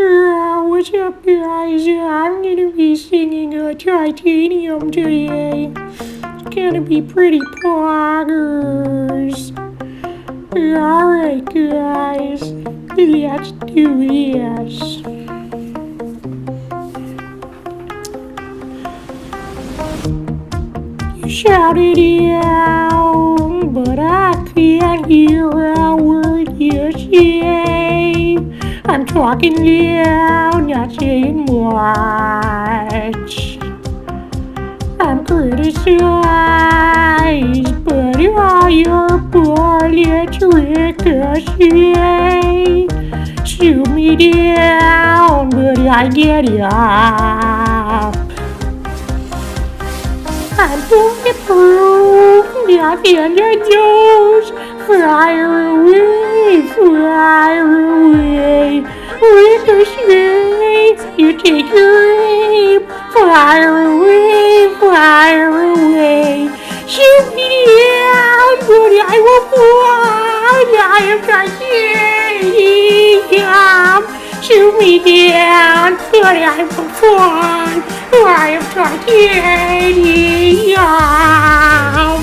What's up, guys? I'm gonna be singing Titanium today. It's gonna be pretty poggers. Alright, guys, let's do this. You shouted it out, but I can't hear a word you say. I'm talking loud, not saying much. I'm criticized, but all your bullets ricochet. Shoot me down, but I get up. I'm bulletproof, nothing to lose. Fire away, fire away. Ricochet, you take your aim. Fire away, fire away. Shoot me down, but I will fly. I am titanium. Shoot me down, but I will fly. I am titanium.